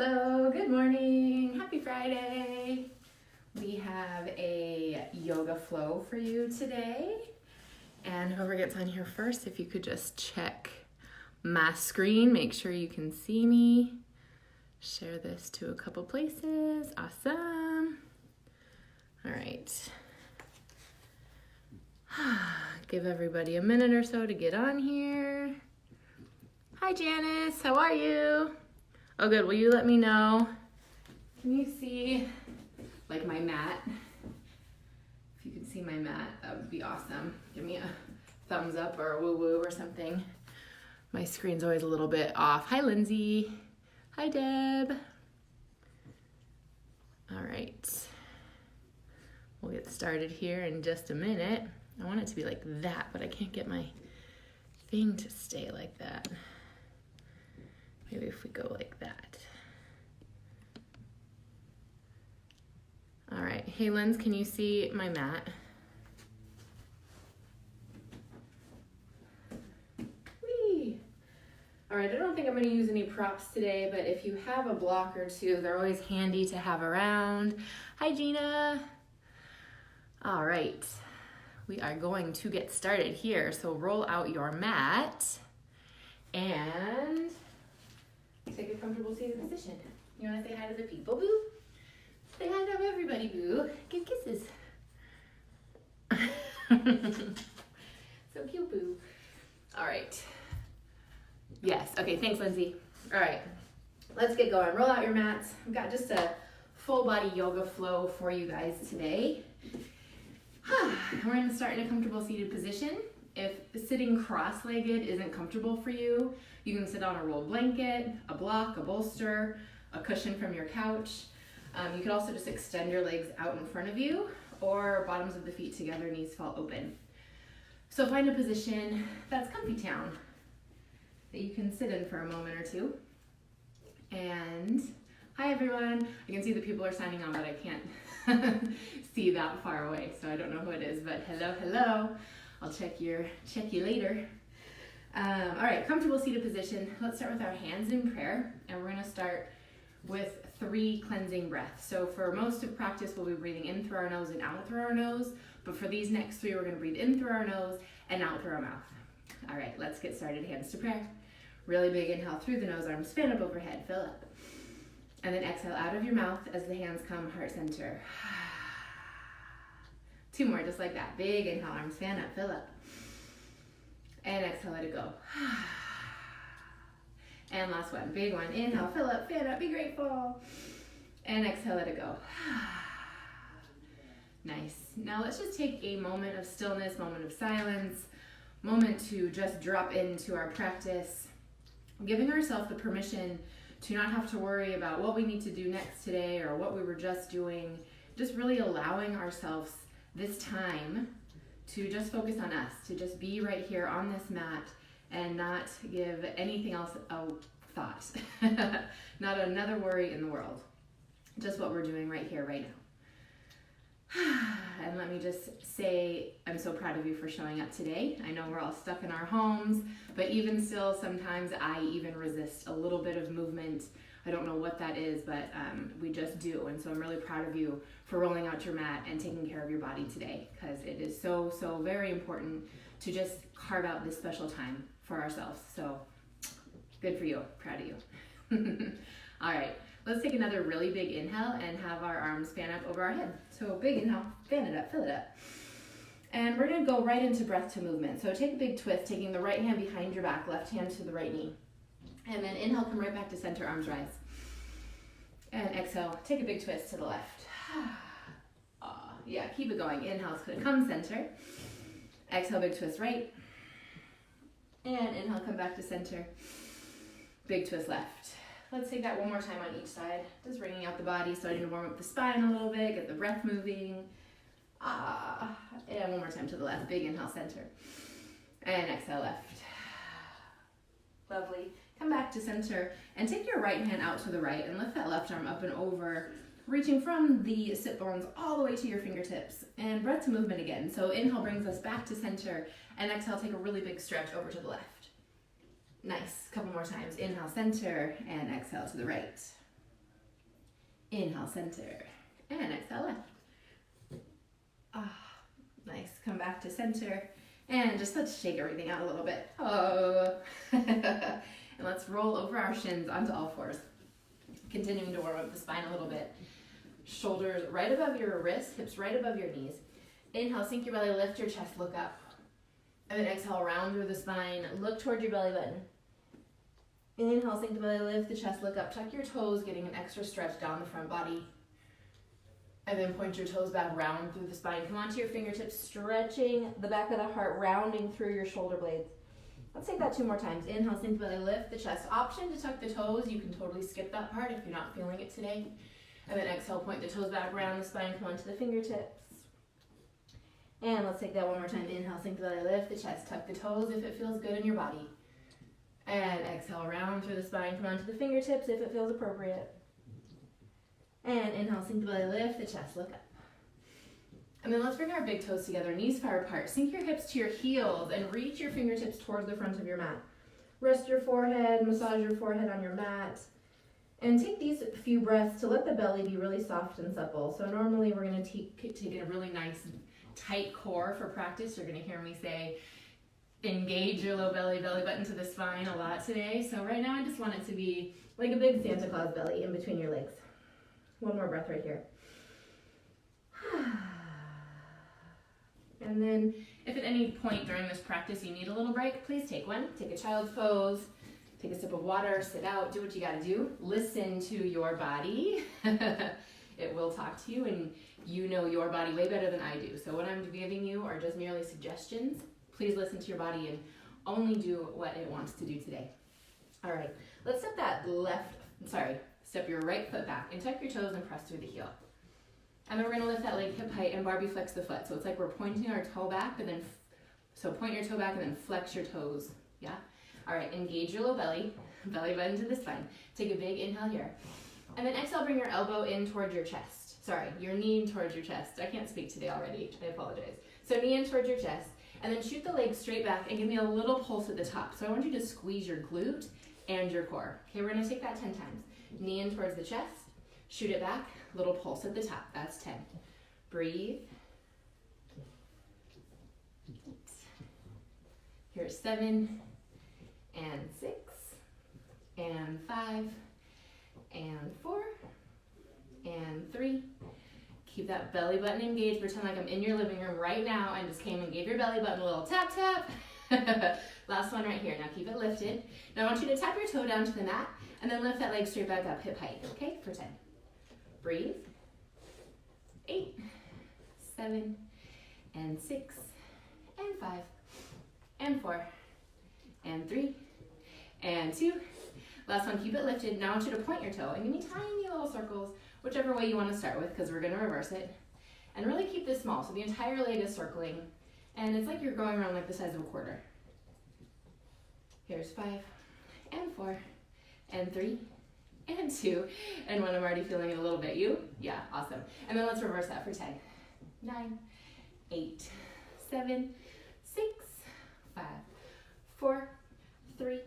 Hello, good morning, happy Friday. We have a yoga flow for you today. And whoever gets on here first, if you could just check my screen, make sure you can see me. Share this to a couple places, awesome. All right. Give everybody a minute or so to get on here. Hi Janice, how are you? Oh good, will you let me know? Can you see like my mat? If you can see my mat, that would be awesome. Give me a thumbs up or a woo woo or something. My screen's always a little bit off. Hi Lindsay. Hi Deb. All right. We'll get started here in just a minute. I want it to be like that, but I can't get my thing to stay like that. Maybe if we go like that. All right, hey Linz, can you see my mat? Whee! All right, I don't think I'm gonna use any props today, but if you have a block or two, they're always handy to have around. Hi Gina. All right, we are going to get started here. So roll out your mat and take a comfortable seated position. You wanna say hi to the people, boo? Say hi to everybody, boo. Give kisses. So cute, boo. All right. Yes, okay, thanks, Lindsay. All right, let's get going. Roll out your mats. I've got just a full body yoga flow for you guys today. We're gonna start in a comfortable seated position. If sitting cross-legged isn't comfortable for you, you can sit on a rolled blanket, a block, a bolster, a cushion from your couch. You can also just extend your legs out in front of you or bottoms of the feet together, knees fall open. So find a position that's comfy town that you can sit in for a moment or two. And hi everyone. I can see the people are signing on, but I can't see that far away, so I don't know who it is, but hello, hello. I'll check you later. All right, comfortable seated position. Let's start with our hands in prayer, and we're gonna start with 3 cleansing breaths. So for most of practice, we'll be breathing in through our nose and out through our nose, but for these next 3, we're gonna breathe in through our nose and out through our mouth. All right, let's get started, hands to prayer. Really big inhale through the nose, arms fan up overhead, fill up. And then exhale out of your mouth as the hands come heart center. 2 more, just like that. Big inhale, arms fan up, fill up. And exhale, let it go. And last one, big one. Inhale, fill up, fan up, be grateful. And exhale, let it go. Nice. Now let's just take a moment of stillness, moment of silence, moment to just drop into our practice, giving ourselves the permission to not have to worry about what we need to do next today or what we were just doing, just really allowing ourselves this time to just focus on us, to just be right here on this mat and not give anything else a thought, not another worry in the world, just what we're doing right here, right now. And let me just say, I'm so proud of you for showing up today. I know we're all stuck in our homes, but even still, sometimes I even resist a little bit of movement. I don't know what that is, but we just do. And so I'm really proud of you for rolling out your mat and taking care of your body today, because it is so, so very important to just carve out this special time for ourselves. So good for you, proud of you. All right, let's take another really big inhale and have our arms fan up over our head. So big inhale, fan it up, fill it up. And we're gonna go right into breath to movement. So take a big twist, taking the right hand behind your back, left hand to the right knee. And then inhale, come right back to center, arms rise. And exhale, take a big twist to the left. Yeah, keep it going. Inhale, come center. Exhale, big twist right. And inhale, come back to center. Big twist left. Let's take that one more time on each side. Just wringing out the body, starting to warm up the spine a little bit, get the breath moving. And one more time to the left. Big inhale, center. And exhale, left. Lovely. Come back to center and take your right hand out to the right and lift that left arm up and over, reaching from the sit bones all the way to your fingertips. And breath to movement again. So inhale brings us back to center, and exhale, take a really big stretch over to the left. Nice. Couple more times. Inhale, center, and exhale to the right. Inhale, center. And exhale, left. Nice. Come back to center. And just let's shake everything out a little bit. Oh. And let's roll over our shins onto all fours. Continuing to warm up the spine a little bit. Shoulders right above your wrists, hips right above your knees. Inhale, sink your belly, lift your chest, look up. And then exhale, round through the spine, look toward your belly button. Inhale, sink the belly, lift the chest, look up, tuck your toes, getting an extra stretch down the front body. And then point your toes back, round through the spine. Come onto your fingertips, stretching the back of the heart, rounding through your shoulder blades. Let's take that 2 more times. Inhale, sink the belly, lift the chest. Option to tuck the toes. You can totally skip that part if you're not feeling it today. And then exhale, point the toes back around the spine, come onto the fingertips. And let's take that 1 more time. Inhale, sink the belly, lift the chest, tuck the toes if it feels good in your body. And exhale, round through the spine, come onto the fingertips if it feels appropriate. And inhale, sink the belly, lift the chest, look up. And then let's bring our big toes together, knees far apart. Sink your hips to your heels and reach your fingertips towards the front of your mat. Rest your forehead, massage your forehead on your mat. And take these few breaths to let the belly be really soft and supple. So normally we're going to take a really nice tight core for practice. You're going to hear me say, engage your low belly button to the spine a lot today. So right now I just want it to be like a big Santa Claus belly in between your legs. 1 more breath right here. And then if at any point during this practice you need a little break, please take one. Take a child's pose. Take a sip of water, sit out, do what you gotta do. Listen to your body. It will talk to you, and you know your body way better than I do. So what I'm giving you are just merely suggestions. Please listen to your body and only do what it wants to do today. All right, let's step your right foot back and tuck your toes and press through the heel. And then we're gonna lift that leg hip height and Barbie flex the foot. So it's like we're pointing our toe back, but then, so point your toe back and then flex your toes, yeah? All right, engage your low belly button to the spine. Take a big inhale here. And then exhale, bring your elbow in towards your chest. Sorry, your knee in towards your chest. I can't speak today already, I apologize. So knee in towards your chest, and then shoot the leg straight back and give me a little pulse at the top. So I want you to squeeze your glute and your core. Okay, we're gonna take that 10 times. Knee in towards the chest, shoot it back, little pulse at the top, that's 10. Breathe. Here's 7, and 6, and 5, and 4, and 3. Keep that belly button engaged. Pretend like I'm in your living room right now and just came and gave your belly button a little tap tap. Last one right here. Now keep it lifted. Now I want you to tap your toe down to the mat and then lift that leg straight back up, hip height, okay, for 10. Breathe. 8, 7, and 6, and 5, and 4, and 3, and 2. Last one, keep it lifted. Now I want you to point your toe and give me tiny little circles, whichever way you want to start with, because we're going to reverse it. And really keep this small, so the entire leg is circling, and it's like you're going around like the size of a quarter. Here's 5, and 4, and 3, and 2, and 1. I'm already feeling it a little bit. You? Yeah, awesome. And then let's reverse that for 10. 9, 8, 7, 6, 5, 4, 3,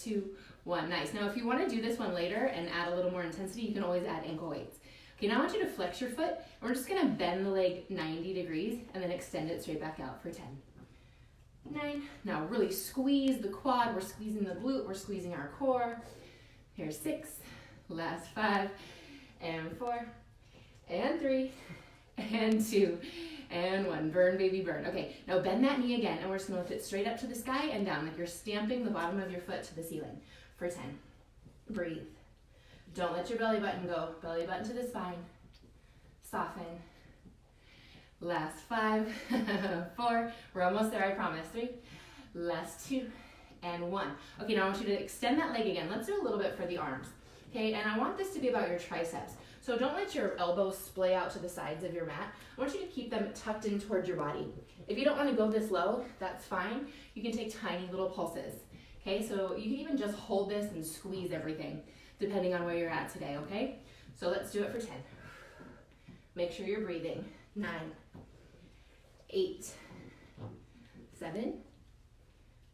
2, 1. Nice. Now if you want to do this one later and add a little more intensity, you can always add ankle weights. Okay, now I want you to flex your foot, and we're just going to bend the leg 90 degrees and then extend it straight back out for 10. 9. Now really squeeze the quad. We're squeezing the glute. We're squeezing our core. Here's 6. Last 5. And 4. And 3. And 2. And 1. Burn, baby, burn. Okay, now bend that knee again, and we're just going to lift it straight up to the sky and down, like you're stamping the bottom of your foot to the ceiling for 10. Breathe. Don't let your belly button go. Belly button to the spine. Soften. Last 5, 4, we're almost there, I promise. 3, last 2, and 1. Okay, now I want you to extend that leg again. Let's do a little bit for the arms. Okay, and I want this to be about your triceps. So don't let your elbows splay out to the sides of your mat. I want you to keep them tucked in towards your body. If you don't want to go this low, that's fine. You can take tiny little pulses. Okay, so you can even just hold this and squeeze everything, depending on where you're at today, okay? So let's do it for 10. Make sure you're breathing. 9, 8, 7,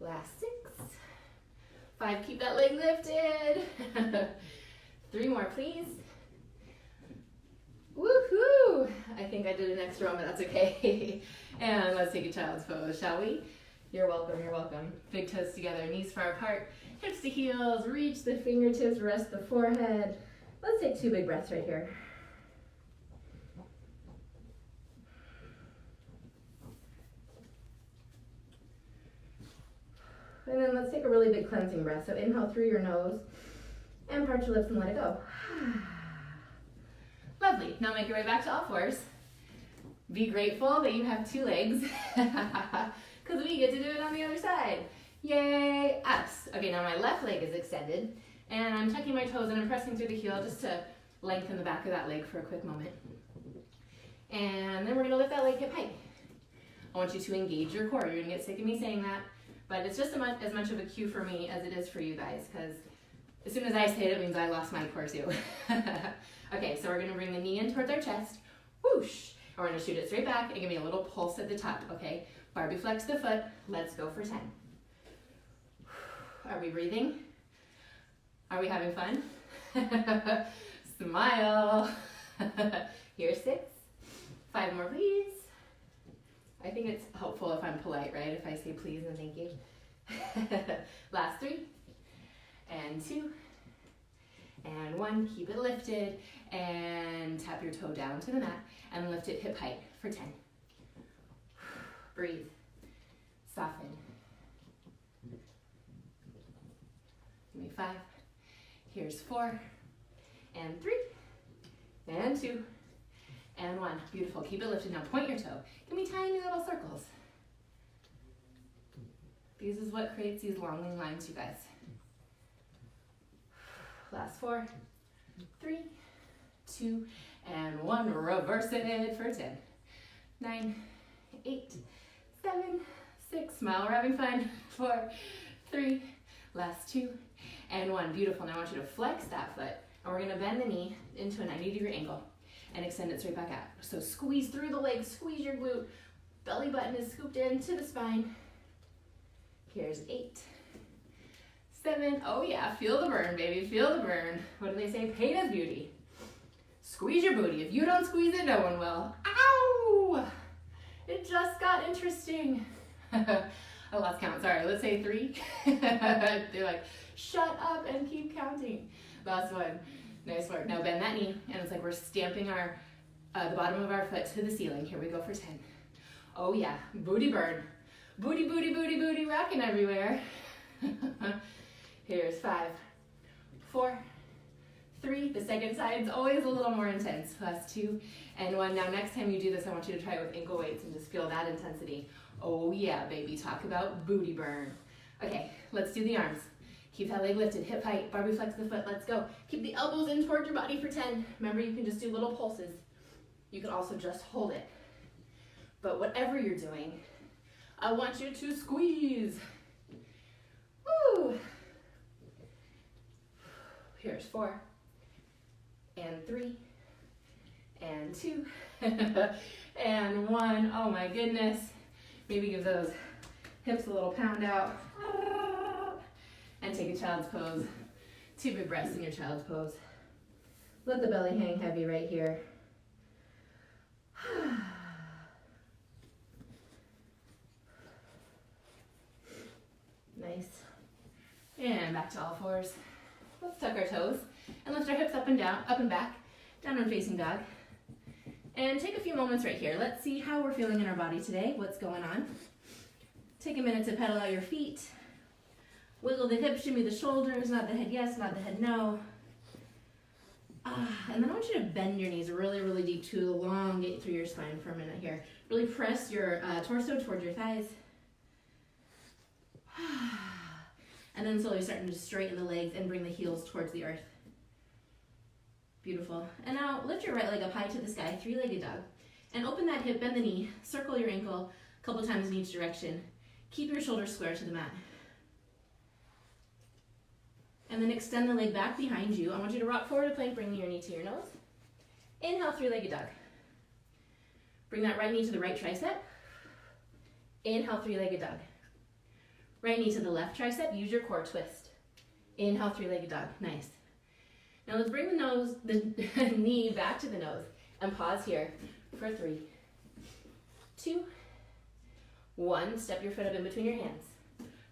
last 6, 5, keep that leg lifted. 3 more, please. Woohoo! I think I did an extra one, but that's okay. And let's take a child's pose, shall we? You're welcome, you're welcome. Big toes together, knees far apart, hips to heels, reach the fingertips, rest the forehead. Let's take 2 big breaths right here. And then let's take a really big cleansing breath. So inhale through your nose and part your lips and let it go. Lovely. Now make your way back to all fours. Be grateful that you have 2 legs because we get to do it on the other side. Yay, us. Okay, now my left leg is extended and I'm tucking my toes and I'm pressing through the heel just to lengthen the back of that leg for a quick moment. And then we're gonna lift that leg hip height. I want you to engage your core. You're gonna get sick of me saying that, but it's just as much of a cue for me as it is for you guys, because as soon as I say it, it means I lost my core too. Okay, so we're gonna bring the knee in towards our chest, whoosh, and we're gonna shoot it straight back and give me a little pulse at the top, okay? Barbie flex the foot, let's go for 10. Are we breathing? Are we having fun? Smile. Here's 6. 5 more, please. I think it's helpful if I'm polite, right? If I say please and thank you. Last 3. And 2. And 1. Keep it lifted. And tap your toe down to the mat. And lift it hip height for 10. Breathe. Soften. Give me 5. Here's 4. And 3. And 2. And 1. Beautiful. Keep it lifted. Now point your toe. Give me tiny little circles. This is what creates these long wing lines, you guys. Last 4, 3, 2, and 1. Reverse it for 10. 9, 8, 7, 6. Smile, we're having fun. 4, 3, last 2, and 1. Beautiful. Now I want you to flex that foot, and we're gonna bend the knee into a 90-degree angle and extend it straight back out. So squeeze through the leg, squeeze your glute. Belly button is scooped into the spine. Here's 8, 7. Oh yeah, feel the burn, baby, feel the burn. What do they say? Pain is beauty. Squeeze your booty. If you don't squeeze it, no one will. Ow! It just got interesting. I lost count, sorry. Let's say 3. They're like, shut up and keep counting. Last one. Nice work. Now bend that knee, and it's like we're stamping our the bottom of our foot to the ceiling. Here we go for 10. Oh yeah, booty burn. Booty, booty, booty, booty, rocking everywhere. Here's 5, 4, 3. The second side's always a little more intense. Last 2, and 1. Now next time you do this, I want you to try it with ankle weights and just feel that intensity. Oh yeah, baby, talk about booty burn. Okay, let's do the arms. Keep that leg lifted, hip height, Barbie flex the foot, let's go. Keep the elbows in toward your body for 10. Remember, you can just do little pulses. You can also just hold it. But whatever you're doing, I want you to squeeze. Woo! Here's 4, and 3, and 2, and 1. Oh my goodness. Maybe give those hips a little pound out. And take a child's pose. 2 big breaths in your child's pose. Let the belly hang heavy right here. Nice. And back to all fours. Let's tuck our toes and lift our hips up and down, up and back, downward facing dog. And take a few moments right here. Let's see how we're feeling in our body today, what's going on. Take a minute to pedal out your feet. Wiggle the hips, shimmy the shoulders, nod the head yes, nod the head no. And then I want you to bend your knees really, really deep to elongate through your spine for a minute here. Really press your torso towards your thighs. And then slowly starting to straighten the legs and bring the heels towards the earth. Beautiful. And now lift your right leg up high to the sky, 3-legged dog. And open that hip, bend the knee, circle your ankle a couple times in each direction. Keep your shoulders square to the mat. And then extend the leg back behind you. I want you to rock forward to plank, bringing your knee to your nose. Inhale, 3-legged dog. Bring that right knee to the right tricep. Inhale, 3-legged dog. Right knee to the left tricep. Use your core twist. Inhale, 3-legged dog. Nice. Now let's bring the knee back to the nose And pause here for 3, 2, 1. Step your foot up in between your hands.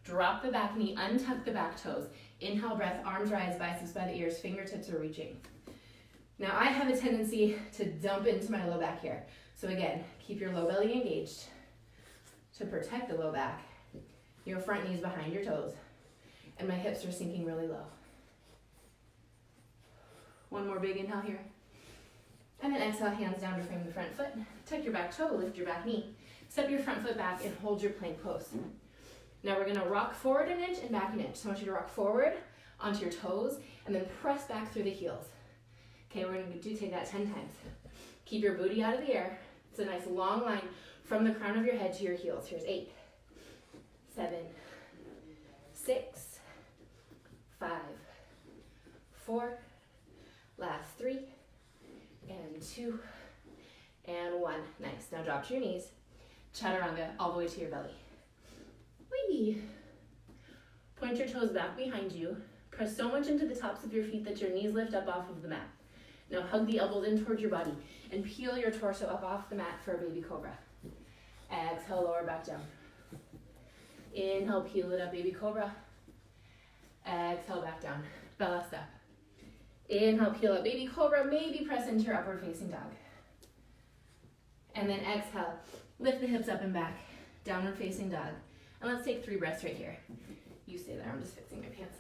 Drop the back knee, untuck the back toes. Inhale, breath, arms rise, biceps by the ears, fingertips are reaching. Now I have a tendency to dump into my low back here. So again, keep your low belly engaged to protect the low back. Your front knee's behind your toes. And my hips are sinking really low. One more big inhale here. And then exhale, hands down to frame the front foot. Tuck your back toe, lift your back knee. Step your front foot back and hold your plank pose. Now we're gonna rock forward an inch and back an inch. So I want you to rock forward onto your toes and then press back through the heels. Okay, we're gonna take that 10 times. Keep your booty out of the air. It's a nice long line from the crown of your head to your heels. Here's 8, 7, 6, 5, 4, last 3, and 2, and 1. Nice, now drop to your knees. Chaturanga all the way to your belly. Whee! Point your toes back behind you. Press so much into the tops of your feet that your knees lift up off of the mat. Now hug the elbows in towards your body and peel your torso up off the mat for a baby cobra. Exhale, lower back down. Inhale, peel it up, baby cobra. Exhale, back down. Bella step. Inhale, peel up, baby cobra. Maybe press into your upward facing dog. And then exhale, lift the hips up and back. Downward facing dog. And let's take 3 breaths right here. You stay there, I'm just fixing my pants.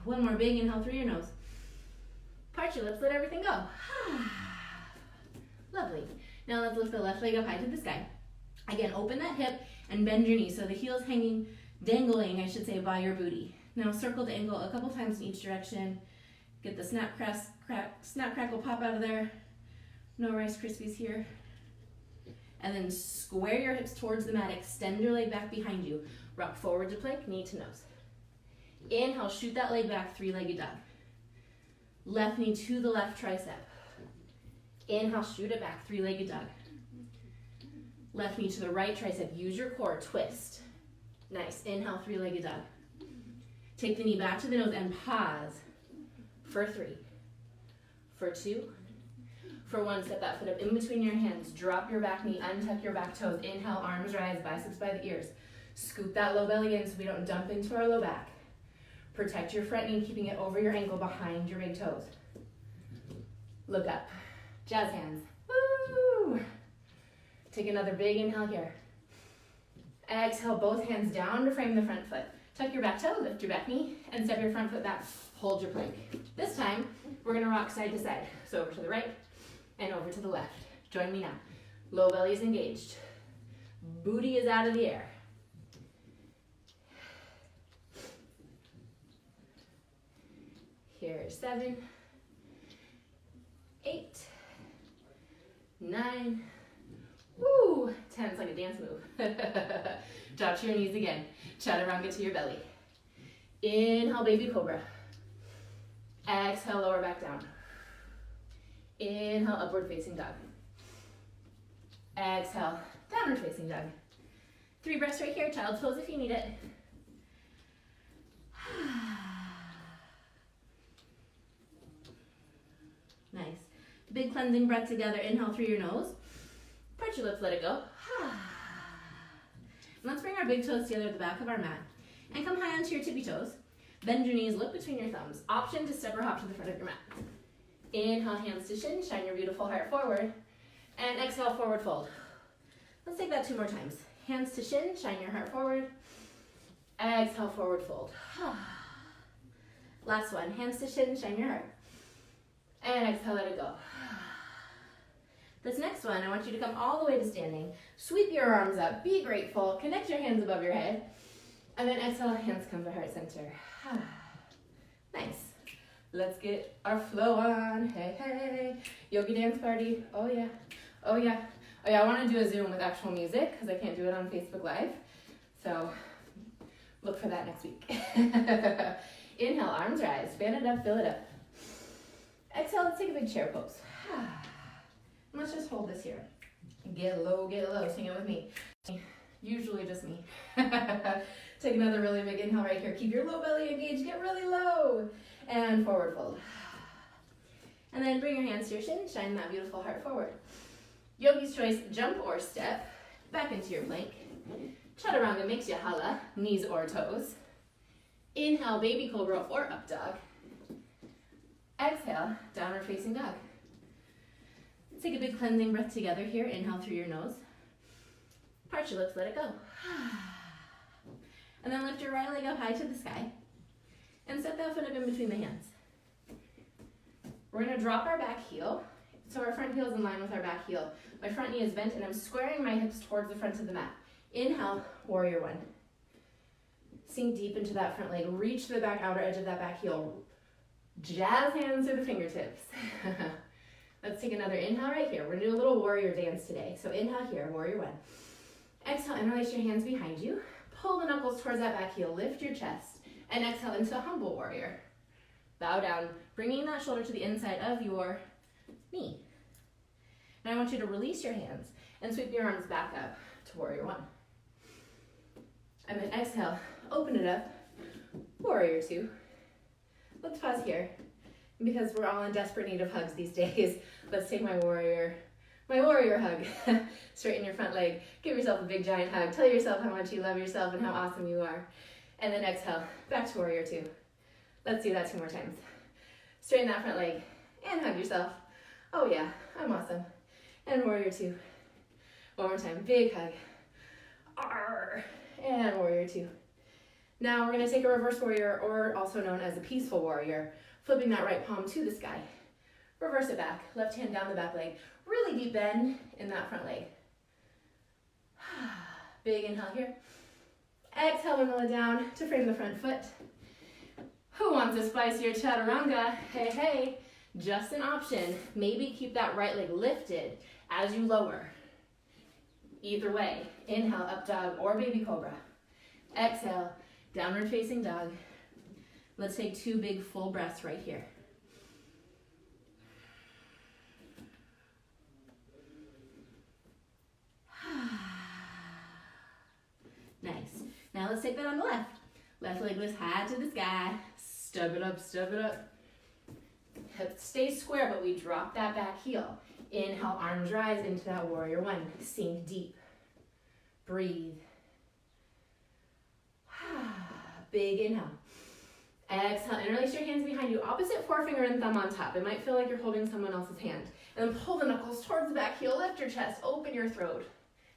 One more big inhale through your nose. Part your lips, let everything go. Lovely. Now let's lift the left leg up high to the sky. Again, open that hip and bend your knee so the heel's hanging, dangling, I should say, by your booty. Now circle to angle a couple times in each direction. Get the snap, crackle, pop out of there. No Rice Krispies here. And then square your hips towards the mat. Extend your leg back behind you. Rock forward to plank, knee to nose. Inhale, shoot that leg back, 3-legged dog. Left knee to the left tricep. Inhale, shoot it back, 3-legged dog. Left knee to the right tricep. Use your core, twist. Nice. Inhale, 3-legged dog. Take the knee back to the nose and pause for 3, for 2, for 1. Step that foot up in between your hands. Drop your back knee, untuck your back toes. Inhale, arms rise, biceps by the ears. Scoop that low belly in so we don't dump into our low back. Protect your front knee, keeping it over your ankle behind your big toes. Look up. Jazz hands. Woo! Take another big inhale here. Exhale, both hands down to frame the front foot. Tuck your back toe, lift your back knee, and step your front foot back. Hold your plank. This time, we're gonna rock side to side. So over to the right and over to the left. Join me now. Low belly is engaged. Booty is out of the air. Here's 7, 8, 9, woo, 10. It's like a dance move. Drop to your knees again. Chaturanga to your belly. Inhale, baby cobra. Exhale, lower back down. Inhale, upward facing dog. Exhale, downward facing dog. 3 breaths right here. Child's pose if you need it. Nice. Big cleansing breath together. Inhale through your nose. Part your lips, let it go. And let's bring our big toes together at the back of our mat. And come high onto your tippy toes. Bend your knees, look between your thumbs. Option to step or hop to the front of your mat. Inhale, hands to shin, shine your beautiful heart forward. And exhale, forward fold. Let's take that 2 more times. Hands to shin, shine your heart forward. Exhale, forward fold. Last one, hands to shin, shine your heart. And exhale, let it go. This next one, I want you to come all the way to standing. Sweep your arms up, be grateful, connect your hands above your head. And then exhale, hands come to heart center. Nice. Let's get our flow on. Hey, hey. Yogi dance party. Oh, yeah. Oh, yeah. Oh, yeah, I want to do a Zoom with actual music because I can't do it on Facebook Live. So look for that next week. Inhale, arms rise. Fan it up, fill it up. Exhale, let's take a big chair pose. And let's just hold this here. Get low, sing it with me. Usually just me. Take another really big inhale right here. Keep your low belly engaged, get really low. And forward fold. And then bring your hands to your shin, shine that beautiful heart forward. Yogi's choice, jump or step, back into your plank. Chaturanga makes you hala, knees or toes. Inhale, baby cobra or up dog. Exhale, downward facing dog. Let's take a big cleansing breath together here. Inhale through your nose. Part your lips, let it go. And then lift your right leg up high to the sky. And set that foot up in between the hands. We're gonna drop our back heel. So our front heel is in line with our back heel. My front knee is bent and I'm squaring my hips towards the front of the mat. Inhale, warrior one. Sink deep into that front leg. Reach the back outer edge of that back heel. Jazz hands to the fingertips. Let's take another inhale right here. We're gonna do a little warrior dance today. So inhale here, warrior one. Exhale, interlace your hands behind you. Pull the knuckles towards that back heel. Lift your chest. And exhale into humble warrior. Bow down, bringing that shoulder to the inside of your knee. Now I want you to release your hands and sweep your arms back up to warrior one. And then exhale, open it up, warrior two. Let's pause here. Because we're all in desperate need of hugs these days, let's take my warrior hug. Straighten your front leg, give yourself a big giant hug, tell yourself how much you love yourself and how awesome you are. And then exhale, back to warrior two. Let's do that 2 more times. Straighten that front leg and hug yourself. Oh yeah, I'm awesome. And warrior two. One more time, big hug. Arr. And warrior two. Now we're gonna take a reverse warrior, or also known as a peaceful warrior, flipping that right palm to the sky. Reverse it back, left hand down the back leg. Really deep bend in that front leg. Big inhale here. Exhale, windmill it down to frame the front foot. Who wants a spicier chaturanga? Hey, hey, just an option. Maybe keep that right leg lifted as you lower. Either way, inhale, up dog or baby cobra. Exhale, downward facing dog. Let's take 2 big full breaths right here. Nice. Now let's take that on the left. Left leg lifts high to the sky. Step it up, step it up. Hips stay square, but we drop that back heel. Inhale, arms rise into that warrior one. Sink deep. Breathe. Big inhale. Exhale, interlace your hands behind you. Opposite forefinger and thumb on top. It might feel like you're holding someone else's hand. And then pull the knuckles towards the back heel. Lift your chest, open your throat.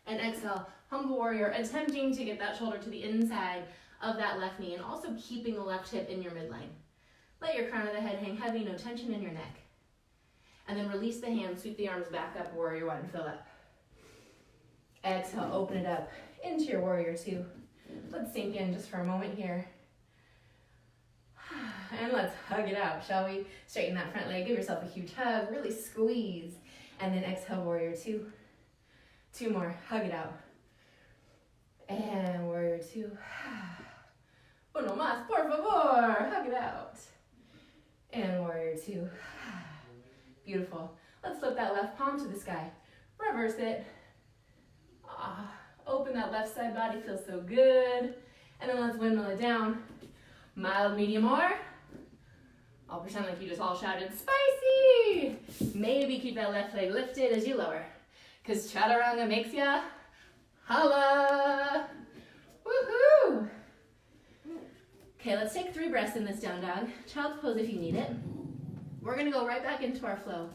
And exhale, humble warrior, attempting to get that shoulder to the inside of that left knee and also keeping the left hip in your midline. Let your crown of the head hang heavy, no tension in your neck. And then release the hands, sweep the arms back up, warrior one, fill up. Exhale, open it up into your warrior two. Let's sink in just for a moment here. And let's hug it out, shall we? Straighten that front leg, give yourself a huge hug, really squeeze. And then exhale, warrior two. 2 more, hug it out. And warrior two. Uno más, por favor, hug it out. And warrior two. Beautiful. Let's flip that left palm to the sky. Reverse it. Open that left side body, feels so good. And then let's windmill it down. Mild, medium, or I'll pretend like you just all shouted, spicy! Maybe keep that left leg lifted as you lower. Because chaturanga makes ya holla! Woohoo! Okay, let's take 3 breaths in this down dog. Child's pose if you need it. We're gonna go right back into our flow.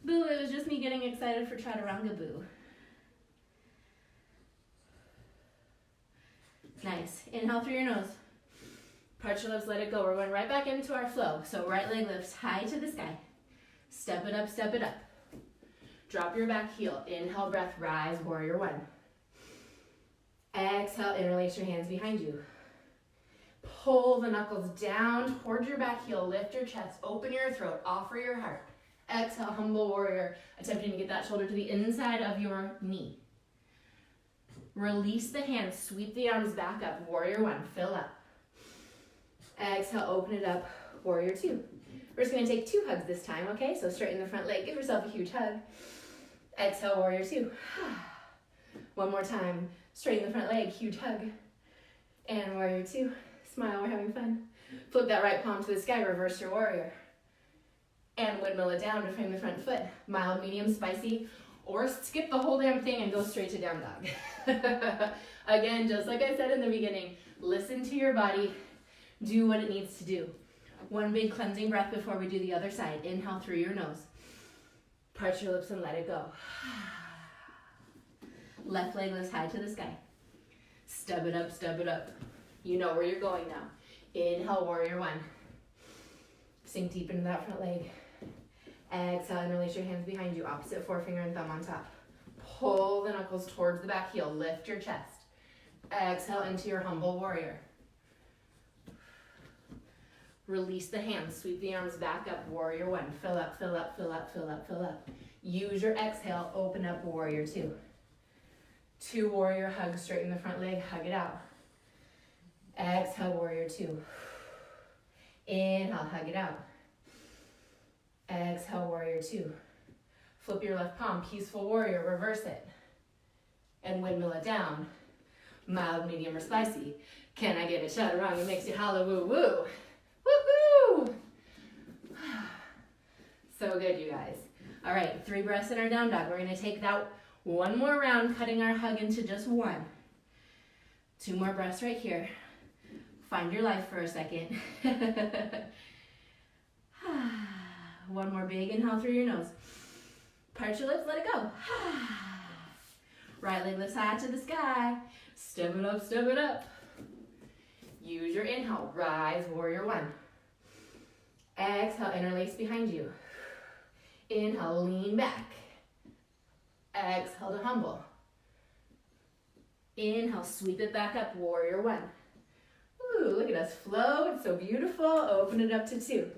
Boo, it was just me getting excited for chaturanga, boo. Nice. Inhale through your nose. Part your lips, let it go. We're going right back into our flow. So right leg lifts high to the sky. Step it up, step it up. Drop your back heel. Inhale, breath, rise, warrior one. Exhale, interlace your hands behind you. Pull the knuckles down towards your back heel. Lift your chest, open your throat, offer your heart. Exhale, humble warrior, attempting to get that shoulder to the inside of your knee. Release the hands, sweep the arms back up, warrior one, fill up. Exhale, open it up, warrior two. We're just gonna take 2 hugs this time, okay? So straighten the front leg, give yourself a huge hug. Exhale, warrior two. One more time, straighten the front leg, huge hug. And warrior two. Smile, we're having fun. Flip that right palm to the sky, reverse your warrior. And windmill it down to frame the front foot. Mild, medium, spicy, or skip the whole damn thing and go straight to down dog. Again, just like I said in the beginning, listen to your body, do what it needs to do. One big cleansing breath before we do the other side. Inhale through your nose. Part your lips and let it go. Left leg lifts high to the sky. Stub it up, stub it up. You know where you're going now. Inhale, warrior one. Sink deep into that front leg. Exhale, interlace your hands behind you, opposite forefinger and thumb on top. Pull the knuckles towards the back heel, lift your chest. Exhale into your humble warrior. Release the hands, sweep the arms back up, warrior one. Fill up, fill up, fill up, fill up, fill up. Use your exhale, open up, warrior two. Two warrior hugs, straighten the front leg, hug it out. Exhale, warrior two. Inhale, hug it out. Exhale, warrior two. Flip your left palm, peaceful warrior, reverse it. And windmill it down. Mild, medium, or spicy. Can I get a chaturanga? It makes you holla woo woo. Woohoo! So good, you guys. All right, 3 breaths in our down dog. We're gonna take that one more round, cutting our hug into just 1. 2 more breaths right here. Find your life for a second. 1 more big inhale through your nose. Part your lips, let it go. Right leg lifts high to the sky. Step it up, step it up. Use your inhale, rise, warrior one. Exhale, interlace behind you. Inhale, lean back. Exhale to humble. Inhale, sweep it back up, warrior one. Ooh, look at us flow, it's so beautiful. Open it up to 2.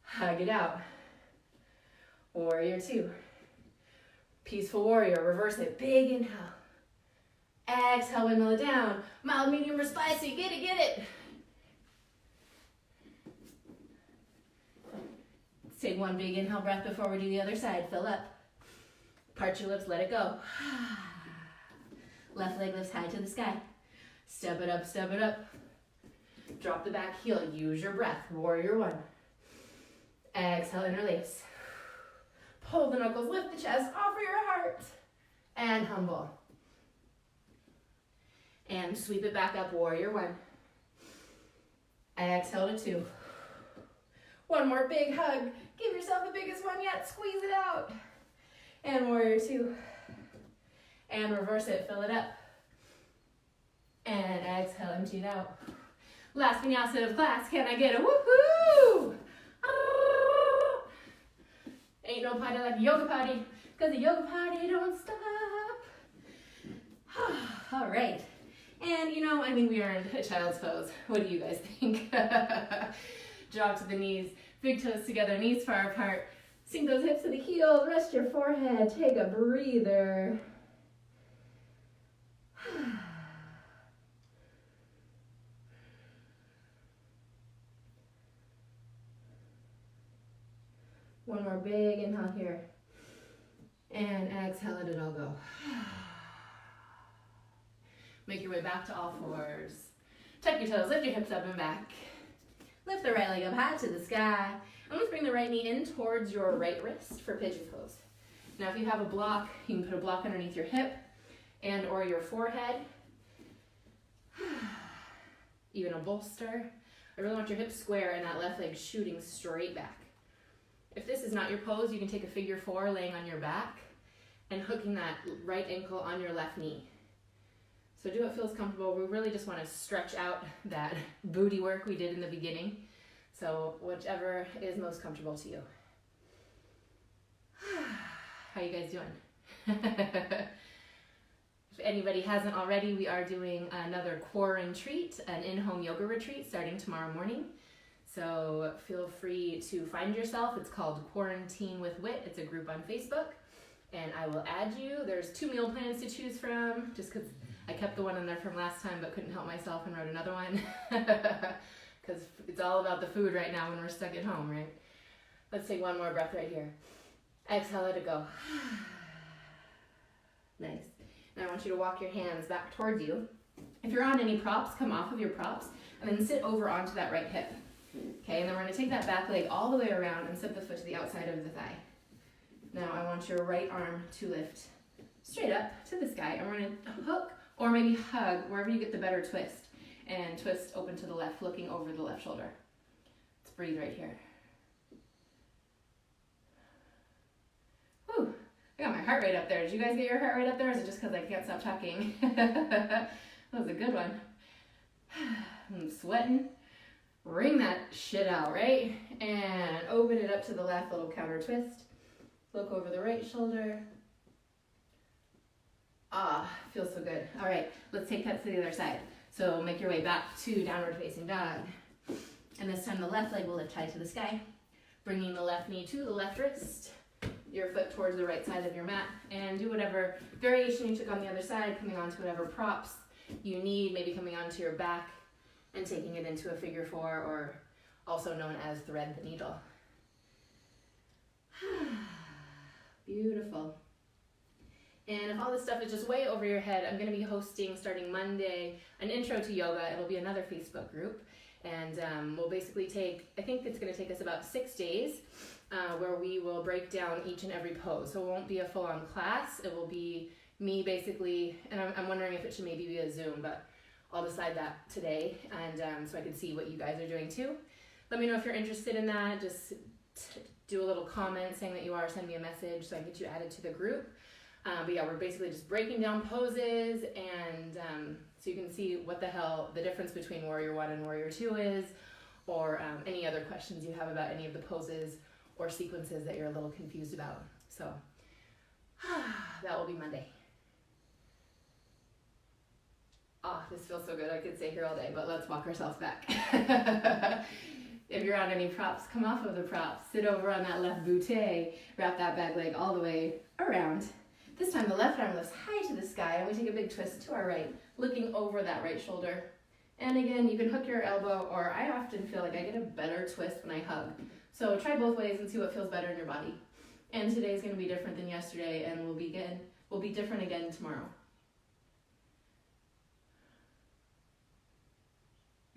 Hug it out. Warrior two. Peaceful warrior, reverse it, big inhale. Exhale, windmill it down. Mild, medium, or spicy, get it, get it. Let's take 1 big inhale breath before we do the other side. Fill up. Part your lips, let it go. Left leg lifts high to the sky. Step it up, step it up. Drop the back heel, use your breath. Warrior one. Exhale, interlace. Pull the knuckles, lift the chest, offer your heart. And humble. And sweep it back up, warrior one. Exhale to 2. 1 more big hug. Give yourself the biggest one yet, squeeze it out. And warrior two. And reverse it, fill it up. And exhale, empty it out. Last vinyasa of class, can I get a woohoo? Ain't no party like a yoga party, cause the yoga party don't stop. All right. And I think we earned a child's pose. What do you guys think? Drop to the knees, big toes together, knees far apart. Sink those hips to the heels, rest your forehead, take a breather. One more big inhale here. And exhale, let it all go. Make your way back to all fours. Tuck your toes, lift your hips up and back. Lift the right leg up high to the sky. And let's bring the right knee in towards your right wrist for pigeon pose. Now if you have a block, you can put a block underneath your hip and or your forehead. Even a bolster. I really want your hips square and that left leg shooting straight back. If this is not your pose, you can take a figure 4 laying on your back and hooking that right ankle on your left knee. So do what feels comfortable. We really just want to stretch out that booty work we did in the beginning. So whichever is most comfortable to you. How you guys doing? If anybody hasn't already, we are doing another Quarantreat, an in-home yoga retreat starting tomorrow morning. So feel free to find yourself. It's called Quarantine with Wit. It's a group on Facebook. And I will add you. There's 2 meal plans to choose from, just because I kept the one in there from last time but couldn't help myself and wrote another one. Because it's all about the food right now when we're stuck at home, right? Let's take 1 more breath right here. Exhale, let it go. Nice. Now I want you to walk your hands back towards you If you're on any props, come off of your props and then sit over onto that right hip. Okay, and then we're gonna take that back leg all the way around and set the foot to the outside of the thigh. Now I want your right arm to lift straight up to the sky, and we're gonna hook or maybe hug wherever you get the better twist, and twist open to the left, looking over the left shoulder. Let's breathe right here. Whew, I got my heart rate up there. Did you guys get your heart rate up there, or is it just because I can't stop talking? That was a good one. I'm sweating. Wring that shit out, right? And open it up to the left, little counter twist. Look over the right shoulder. Ah, feels so good. All right, let's take that to the other side. So make your way back to downward facing dog. And this time the left leg will lift high to the sky, bringing the left knee to the left wrist, your foot towards the right side of your mat, and do whatever variation you took on the other side, coming onto whatever props you need, maybe coming onto your back and taking it into a figure four, or also known as thread the needle. Beautiful. And if all this stuff is just way over your head, I'm going to be hosting starting Monday an intro to yoga. It'll be another Facebook group, and we'll basically take, I think it's going to take us about 6 days, where we will break down each and every pose. So it won't be a full-on class. It will be me basically, and I'm wondering if it should maybe be a Zoom, but I'll decide that today, and so I can see what you guys are doing too. Let me know if you're interested in that. Just do a little comment saying that you are, send me a message so I can get you added to the group. But yeah, we're basically just breaking down poses, and so you can see what the hell the difference between Warrior 1 and Warrior 2 is, or any other questions you have about any of the poses or sequences that you're a little confused about. So that will be Monday. Oh, this feels so good. I could stay here all day, but let's walk ourselves back. If you're on any props, come off of the props. Sit over on that left bootay. Wrap that back leg all the way around. This time the left arm lifts high to the sky, and we take a big twist to our right, looking over that right shoulder. And again, you can hook your elbow, or I often feel like I get a better twist when I hug. So try both ways and see what feels better in your body. And today's going to be different than yesterday, and we'll be different again tomorrow.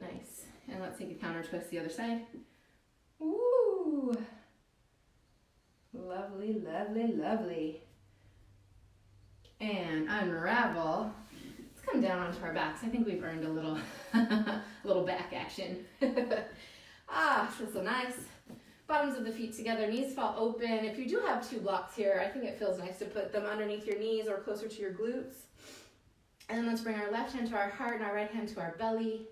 Nice. And let's take a counter twist the other side. Ooh. Lovely, lovely, lovely. And unravel. Let's come down onto our backs. I think we've earned a little, a little back action. Feels so nice. Bottoms of the feet together, knees fall open. If you do have two blocks here, I think it feels nice to put them underneath your knees or closer to your glutes. And then let's bring our left hand to our heart and our right hand to our belly.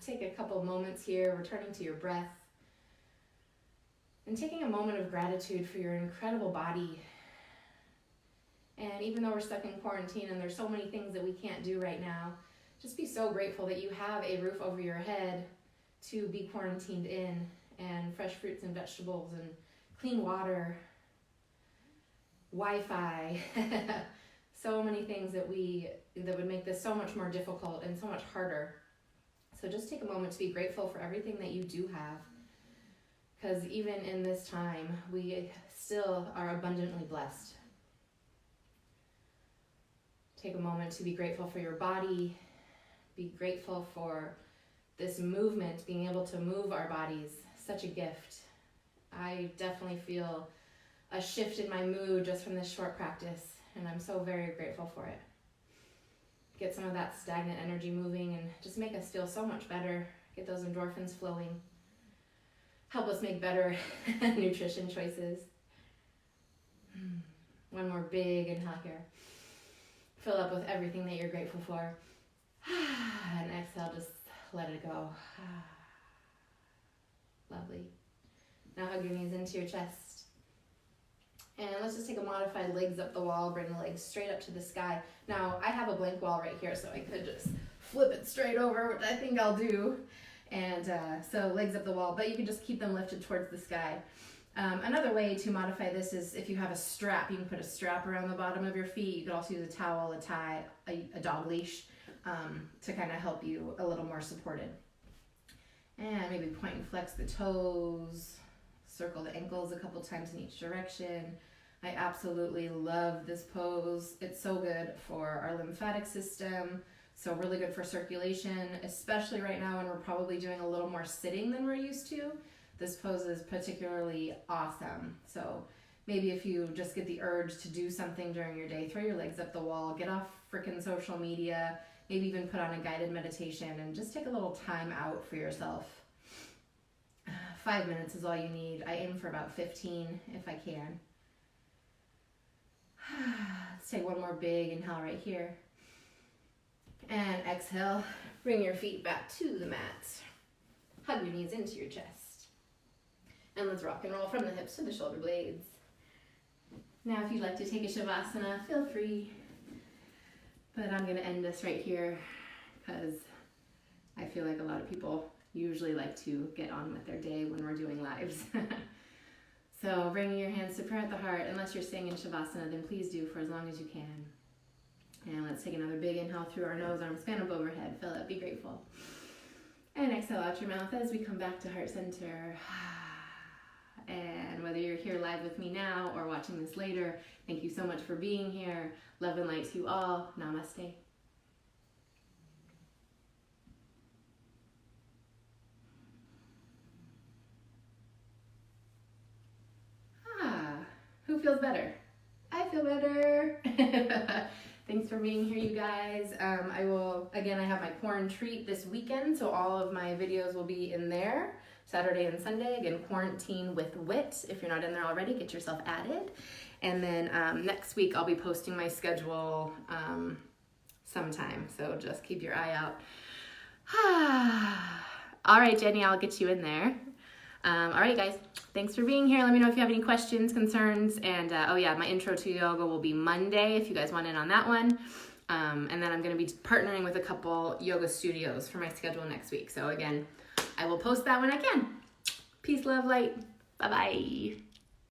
Take a couple moments here, returning to your breath. And taking a moment of gratitude for your incredible body. And even though we're stuck in quarantine and there's so many things that we can't do right now, just be so grateful that you have a roof over your head to be quarantined in, and fresh fruits and vegetables and clean water, Wi-Fi, so many things that would make this so much more difficult and so much harder. So just take a moment to be grateful for everything that you do have, because even in this time, we still are abundantly blessed. Take a moment to be grateful for your body, be grateful for this movement, being able to move our bodies, such a gift. I definitely feel a shift in my mood just from this short practice, and I'm so very grateful for it. Get some of that stagnant energy moving and just make us feel so much better, get those endorphins flowing, help us make better nutrition choices. One more big inhale here. Fill up with everything that you're grateful for. And exhale, just let it go. Lovely. Now hug your knees into your chest. And let's just take a modified legs up the wall, bring the legs straight up to the sky. Now, I have a blank wall right here, so I could just flip it straight over, which I think I'll do. And so legs up the wall, but you can just keep them lifted towards the sky. Another way to modify this is if you have a strap, you can put a strap around the bottom of your feet. You could also use a towel, a tie, a dog leash to kind of help you a little more supported. And maybe point and flex the toes, circle the ankles a couple times in each direction. I absolutely love this pose. It's so good for our lymphatic system, so really good for circulation, especially right now when we're probably doing a little more sitting than we're used to. This pose is particularly awesome. So maybe if you just get the urge to do something during your day, throw your legs up the wall, get off freaking social media, maybe even put on a guided meditation and just take a little time out for yourself. 5 minutes is all you need. I aim for about 15 if I can. Let's take one more big inhale right here. And exhale. Bring your feet back to the mat. Hug your knees into your chest. And let's rock and roll from the hips to the shoulder blades. Now if you'd like to take a Shavasana, feel free. But I'm going to end this right here because I feel like a lot of people usually like to get on with their day when we're doing lives. So bringing your hands to prayer at the heart. Unless you're staying in Shavasana, then please do for as long as you can. And let's take another big inhale through our nose, arms span up overhead. Fill it, be grateful. And exhale out your mouth as we come back to heart center. And whether you're here live with me now or watching this later, thank you so much for being here. Love and light to you all. Namaste. Who feels better? I feel better. Thanks for being here, you guys. I have my Quarantine treat this weekend, so all of my videos will be in there, Saturday and Sunday. Again, Quarantine with Wit. If you're not in there already, get yourself added. And then next week, I'll be posting my schedule sometime, so just keep your eye out. All right, Jenny, I'll get you in there. All right, guys, thanks for being here. Let me know if you have any questions, concerns, and my intro to yoga will be Monday if you guys want in on that one. And then I'm going to be partnering with a couple yoga studios for my schedule next week. So again, I will post that when I can. Peace, love, light. Bye-bye.